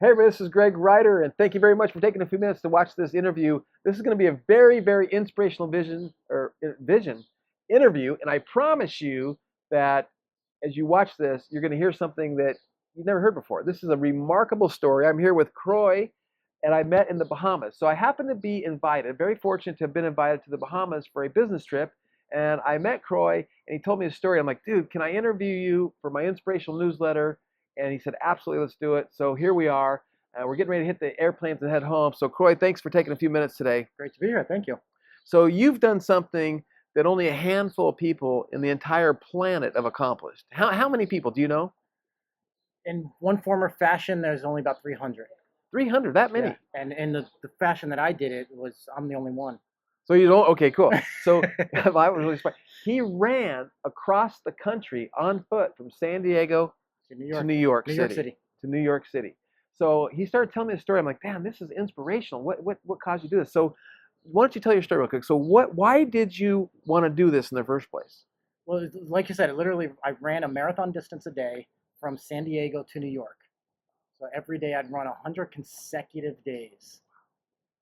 Hey, everybody, this is Greg Ryder, and thank you very much for taking a few minutes to watch this interview. This is going to be a very, very inspirational vision interview, and I promise you that as you watch this, you're going to hear something that you've never heard before. This is a remarkable story. I'm here with Croix, and I met in the Bahamas. So I happen to be invited, very fortunate to have been invited to the Bahamas for a business trip, and I met Croix, and he told me a story. I'm like, dude, can I interview you for my inspirational newsletter? And he said, absolutely, let's do it. So here we are. We're getting ready to hit the airplanes and head home. So Croix, thanks for taking a few minutes today. Great to be here. Thank you. So you've done something that only a handful of people in the entire planet have accomplished. How many people do you know? In one form or fashion, there's only about 300. 300, that many? Yeah. And in the fashion that I did I'm the only one. So you don't, okay, cool. So I was really surprised. He ran across the country on foot from San Diego To New York. to New York New City. York City. To New York City. So he started telling me a story. I'm like, man, this is inspirational. What caused you to do this? So why don't you tell your story real quick? So why did you want to do this in the first place? Well, like you said, I ran a marathon distance a day from San Diego to New York. So every day I'd run 100 consecutive days.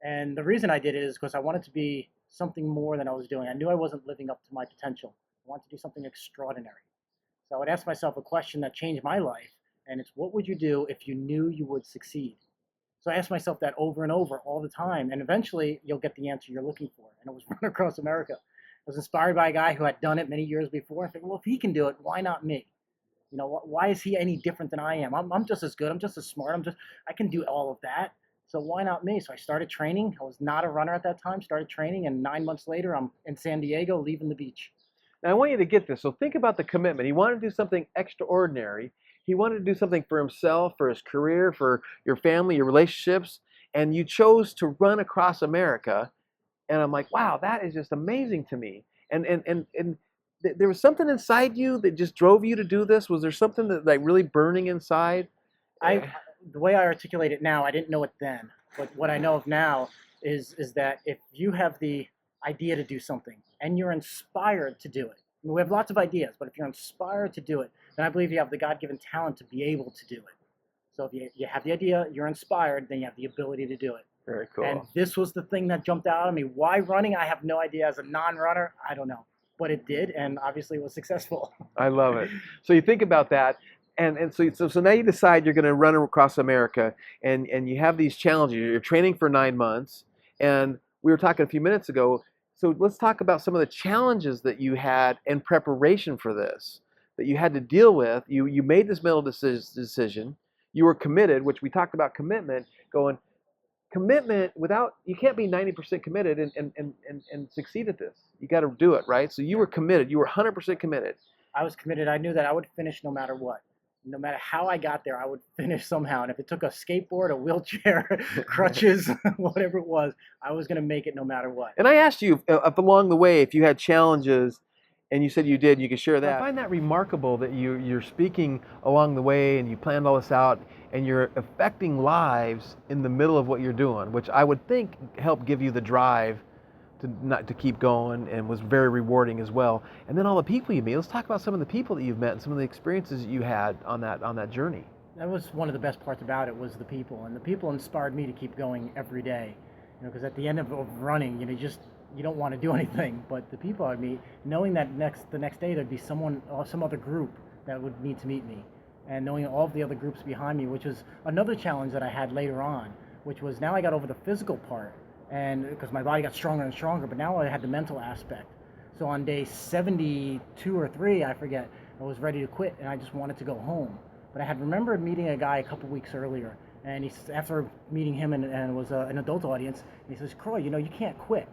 And the reason I did it is because I wanted to be something more than I was doing. I knew I wasn't living up to my potential. I wanted to do something extraordinary. So I would ask myself a question that changed my life. And it's, what would you do if you knew you would succeed? So I asked myself that over and over all the time. And eventually you'll get the answer you're looking for. And it was run across America. I was inspired by a guy who had done it many years before. I figured, well, if he can do it, why not me? You know, why is he any different than I am? I'm just as good. I'm just as smart. I can do all of that. So why not me? So I started training. I was not a runner at that time, started training. And 9 months later, I'm in San Diego, leaving the beach. Now I want you to get this. So think about the commitment. He wanted to do something extraordinary. He wanted to do something for himself, for his career, for your family, your relationships, and you chose to run across America. And I'm like, wow, that is just amazing to me. And there was something inside you that just drove you to do this. Was there something that like really burning inside? The way I articulate it now, I didn't know it then, but what I know of now is that if you have the idea to do something and you're inspired to do it, I mean, we have lots of ideas, but if you're inspired to do it, then I believe you have the God-given talent to be able to do it. So if you have the idea, you're inspired, then you have the ability to do it. Very cool. And this was the thing that jumped out at me. Why running? I have no idea. As a non-runner, I don't know. But it did, and obviously it was successful. I love it. So you think about that, and so now you decide you're going to run across America, and you have these challenges. You're training for 9 months, and we were talking a few minutes ago. So let's talk about some of the challenges that you had in preparation for this, that you had to deal with. You made this mental decision. You were committed, which we talked about commitment. Commitment without, you can't be 90% committed and succeed at this. You got to do it, right? So you were committed. You were 100% committed. I was committed. I knew that I would finish no matter what. No matter how I got there, I would finish somehow. And if it took a skateboard, a wheelchair, crutches, whatever it was, I was going to make it no matter what. And I asked you along the way if you had challenges, and you said you did. You could share that. I find that remarkable that you're speaking along the way and you planned all this out and you're affecting lives in the middle of what you're doing, which I would think helped give you the drive to keep going and was very rewarding as well. And then all the people you meet. Let's talk about some of the people that you've met and some of the experiences that you had on that journey. That was one of the best parts about it, was the people, and the people inspired me to keep going every day. You know, because at the end of running, you don't want to do anything, but the people I meet, knowing that the next day there'd be someone or some other group that would need to meet me, and knowing all of the other groups behind me, which was another challenge that I had later on, which was now I got over the physical part, and because my body got stronger and stronger, but now I had the mental aspect. So on day 72 or 3, I forget, I was ready to quit and I just wanted to go home. But I had remembered meeting a guy a couple weeks earlier, and after meeting him, and it was an adult audience, he says, Croix, you can't quit.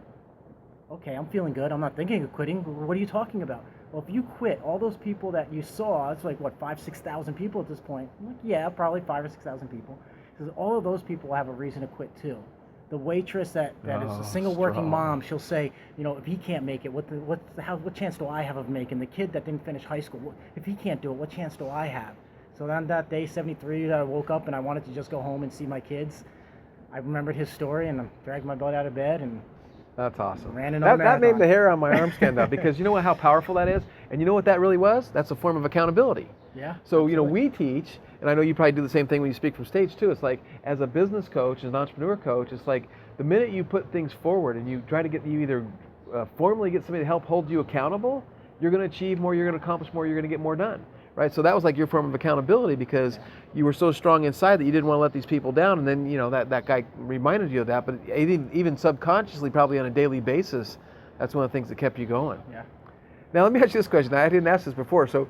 Okay, I'm feeling good. I'm not thinking of quitting. What are you talking about? Well, if you quit, all those people that you saw, it's like, what, 5,000, 6,000 people at this point? I'm like, yeah, probably 5,000 or 6,000 people. He says, all of those people have a reason to quit too. The waitress that is a single working mom, she'll say, if he can't make it, what chance do I have of making? The kid that didn't finish high school, if he can't do it, what chance do I have? So on that day, 73, I woke up and I wanted to just go home and see my kids. I remembered his story and I dragged my butt out of bed and That's awesome. ran another That made marathon. the hair on my arm stand up because you know how powerful that is? And you know what that really was? That's a form of accountability. Yeah. So, Absolutely. we teach, and I know you probably do the same thing when you speak from stage too. It's like, as a business coach, as an entrepreneur coach, it's like the minute you put things forward and you try to you either formally get somebody to help hold you accountable, you're going to achieve more, you're going to accomplish more, you're going to get more done. Right? So that was like your form of accountability, because Yeah. you were so strong inside that you didn't want to let these people down. And then, that guy reminded you of that, but even subconsciously, probably on a daily basis, that's one of the things that kept you going. Yeah. Now, let me ask you this question. I didn't ask this before. So,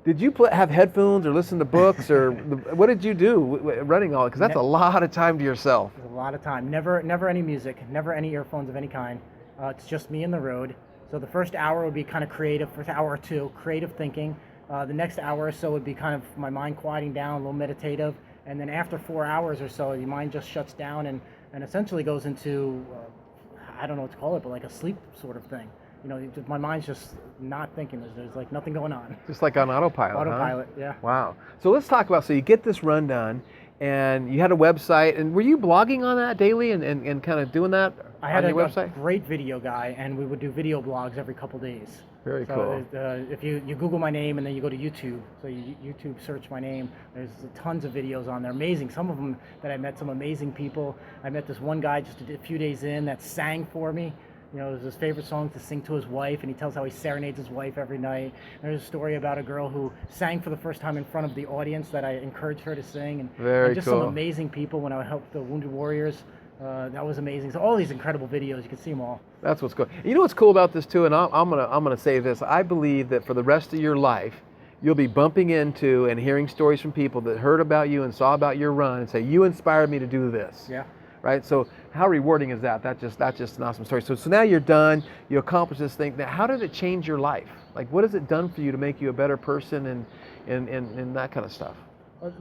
did you have headphones or listen to books, or what did you do running all? Because that's a lot of time to yourself. It's a lot of time. Never any music. Never any earphones of any kind. It's just me and the road. So the first hour would be kind of creative. First hour or two, creative thinking. The next hour or so would be kind of my mind quieting down, a little meditative. And then after 4 hours or so, your mind just shuts down and essentially goes into, I don't know what to call it, but like a sleep sort of thing. My mind's just not thinking. There's like nothing going on. Just like on autopilot. Autopilot, huh? Yeah. Wow. So let's talk about, so you get this run done, and you had a website, and were you blogging on that daily and kind of doing that I had on your a website? great video guy, and we would do video blogs every couple days. Very So cool. if you Google my name and then you go to YouTube, so you YouTube search my name, there's tons of videos on there. Amazing. Some of them that I met some amazing people. I met this one guy just a few days in that sang for me. It was his favorite song to sing to his wife, and he tells how he serenades his wife every night. There's a story about a girl who sang for the first time in front of the audience that I encouraged her to sing, and just cool. some amazing people when I helped the Wounded Warriors. That was amazing. So all these incredible videos, you can see them all. That's what's cool. You know what's cool about this too, and I'm gonna say this. I believe that for the rest of your life, you'll be bumping into and hearing stories from people that heard about you and saw about your run and say, "You inspired me to do this." Yeah. Right. So how rewarding is that? That's just an awesome story. So now you're done. You accomplished this thing. Now, how did it change your life? Like, what has it done for you to make you a better person and that kind of stuff?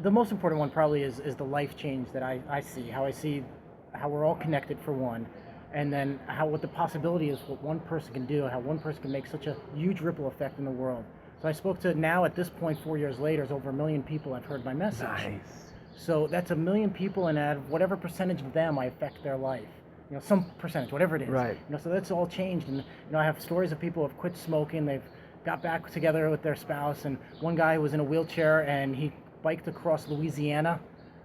The most important one probably is the life change that I see. How I see how we're all connected for one, and then what the possibility is, what one person can do, how one person can make such a huge ripple effect in the world. So I spoke to, now at this point, 4 years later, there's over 1 million people I've heard my message. Nice. So that's 1 million people, and out of whatever percentage of them I affect their life. Some percentage, whatever it is. Right. So that's all changed. And I have stories of people who have quit smoking, they've got back together with their spouse, and one guy was in a wheelchair and he biked across Louisiana.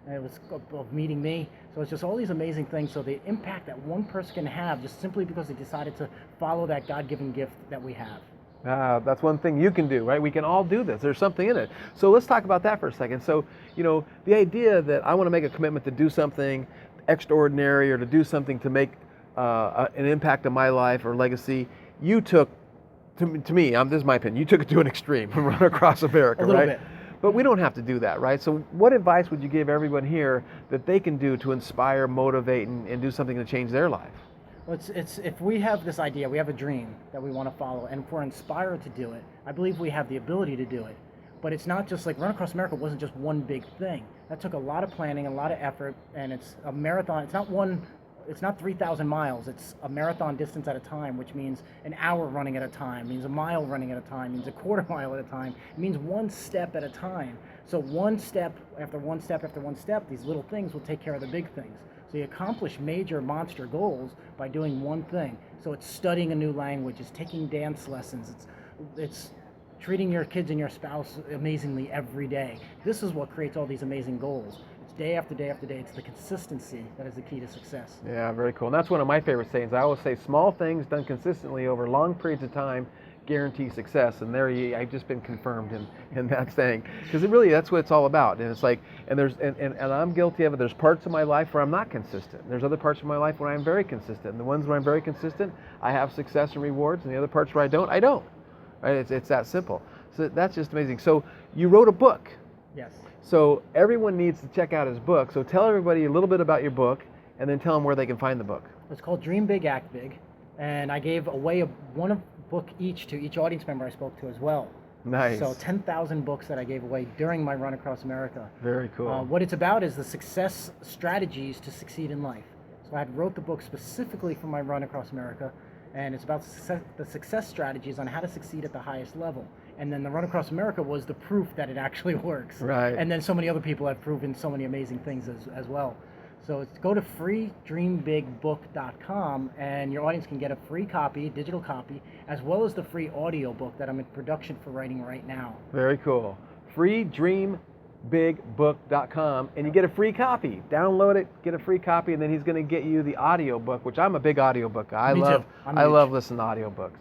And it was of meeting me. So it's just all these amazing things. So the impact that one person can have just simply because they decided to follow that God-given gift that we have. That's one thing you can do, right? We can all do this. There's something in it. So let's talk about that for a second. So, the idea that I want to make a commitment to do something extraordinary or to do something to make an impact on my life or legacy, you took, to me, this is my opinion, you took it to an extreme, run across America, A little right? bit. But we don't have to do that, right? So what advice would you give everyone here that they can do to inspire, motivate, and do something to change their life? Well, it's if we have this idea, we have a dream that we want to follow, and if we're inspired to do it, I believe we have the ability to do it. But it's not just like Run Across America wasn't just one big thing. That took a lot of planning, a lot of effort, and it's a marathon. It's not 3,000 miles. It's a marathon distance at a time, which means an hour running at a time, means a mile running at a time, means a quarter mile at a time. It means one step at a time. So one step after one step after one step, these little things will take care of the big things. So you accomplish major monster goals by doing one thing. So it's studying a new language, it's taking dance lessons, it's treating your kids and your spouse amazingly every day. This is what creates all these amazing goals. It's day after day after day. It's the consistency that is the key to success. Yeah, very cool. And that's one of my favorite sayings. I always say small things done consistently over long periods of time guarantee success. And I've just been confirmed in that saying, because that's what it's all about. And it's like, and I'm guilty of it. There's parts of my life where I'm not consistent. There's other parts of my life where I'm very consistent. And the ones where I'm very consistent, I have success and rewards. And the other parts where I don't. Right? It's that simple. So that's just amazing. So you wrote a book. Yes. So everyone needs to check out his book. So tell everybody a little bit about your book, and then tell them where they can find the book. It's called Dream Big, Act Big. And I gave away one book each to each audience member I spoke to as well. Nice. So 10,000 books that I gave away during my run across America. Very cool. What it's about is the success strategies to succeed in life. So I had wrote the book specifically for my run across America, and it's about the success strategies on how to succeed at the highest level. And then the Run Across America was the proof that it actually works. Right. And then so many other people have proven so many amazing things as well. So it's go to freedreambigbook.com, and your audience can get a free copy, digital copy, as well as the free audio book that I'm in production for writing right now. Very cool. freedreambigbook.com, and you get a free copy. Download it, get a free copy, and then he's going to get you the audio book, which I'm a big audio book guy. Me too. I love listening to audiobooks.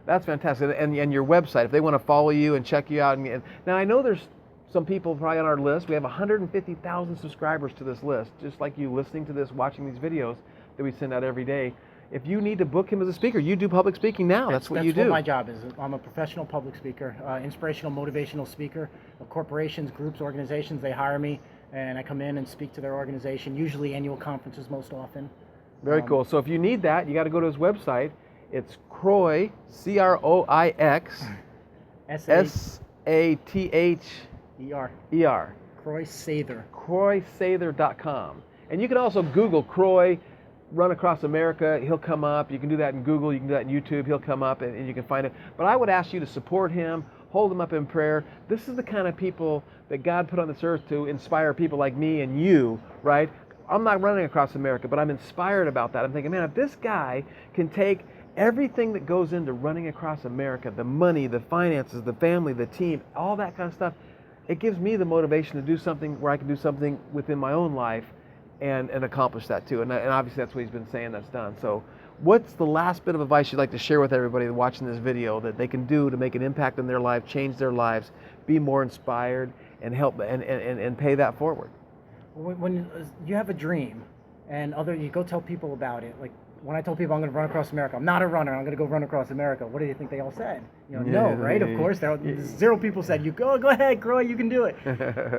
That's fantastic. And your website, if they want to follow you and check you out. And now I know there's some people probably on our list. We have 150,000 subscribers to this list, just like you listening to this, watching these videos that we send out every day. If you need to book him as a speaker, you do public speaking now. That's what you do. That's what my job is. I'm a professional public speaker, inspirational, motivational speaker. Corporations, groups, organizations, they hire me, and I come in and speak to their organization, usually annual conferences most often. Very cool. So if you need that, you got to go to his website. It's Croix, Croix, S-A-T-H-E-R. Croix Sather. CroixSather.com. And you can also Google Croix, Run Across America. He'll come up. You can do that in Google. You can do that in YouTube. He'll come up and you can find it. But I would ask you to support him, hold him up in prayer. This is the kind of people that God put on this earth to inspire people like me and you, right? I'm not running across America, but I'm inspired about that. I'm thinking, man, if this guy can take everything that goes into running across America, the money, the finances, the family, the team, all that kind of stuff, it gives me the motivation to do something where I can do something within my own life and accomplish that too. And obviously that's what he's been saying that's done. So what's the last bit of advice you'd like to share with everybody watching this video that they can do to make an impact in their life, change their lives, be more inspired, and help and pay that forward? When you have a dream and you go tell people about it, like when I told people I'm going to run across America, I'm not a runner, I'm going to go run across America. What do you think they all said? No, right? Of course, zero people said, "You go ahead, Croix, you can do it."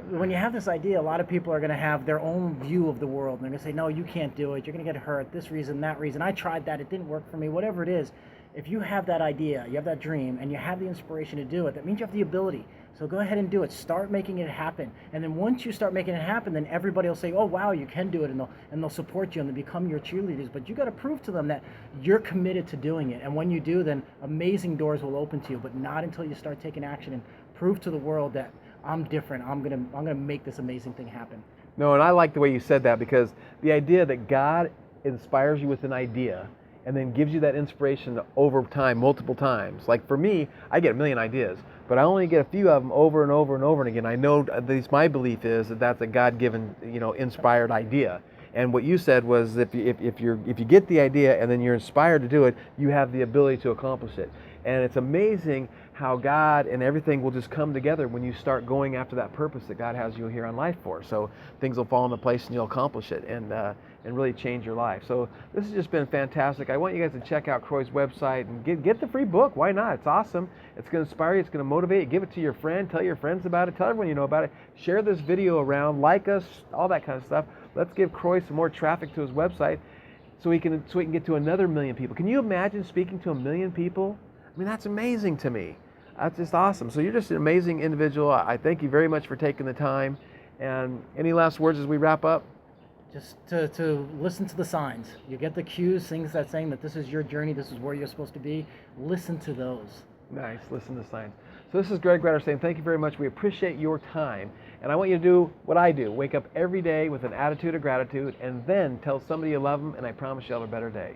When you have this idea, a lot of people are going to have their own view of the world, and they're going to say, "No, you can't do it. You're going to get hurt. This reason, that reason. I tried that. It didn't work for me." Whatever it is, if you have that idea, you have that dream, and you have the inspiration to do it, that means you have the ability. So go ahead and do it. Start making it happen. And then once you start making it happen, then everybody will say, "Oh, wow, you can do it," and they'll support you and they'll become your cheerleaders. But you got to prove to them that you're committed to doing it. And when you do, then amazing doors will open to you. But not until you start taking action and prove to the world that I'm different. I'm gonna make this amazing thing happen. No, and I like the way you said that, because the idea that God inspires you with an idea and then gives you that inspiration over time, multiple times. Like for me, I get a million ideas, but I only get a few of them over and over and over and again. I know, at least my belief is that that's a God-given, inspired idea. And what you said was, if you get the idea and then you're inspired to do it, you have the ability to accomplish it. And it's amazing how God and everything will just come together when you start going after that purpose that God has you here on life for. So things will fall into place and you'll accomplish it and really change your life. So this has just been fantastic. I want you guys to check out Croix's website and get the free book. Why not? It's awesome. It's going to inspire you. It's going to motivate you. Give it to your friend. Tell your friends about it. Tell everyone you know about it. Share this video around. Like us. All that kind of stuff. Let's give Croix some more traffic to his website so we can get to another million people. Can you imagine speaking to 1 million people? I mean, that's amazing to me. That's just awesome. So you're just an amazing individual. I thank you very much for taking the time. And any last words as we wrap up? Just to listen to the signs. You get the cues, things that's saying that this is your journey, this is where you're supposed to be. Listen to those. Nice. Listen to signs. So this is Greg Gratter saying thank you very much. We appreciate your time. And I want you to do what I do. Wake up every day with an attitude of gratitude and then tell somebody you love them, and I promise you'll have a better day.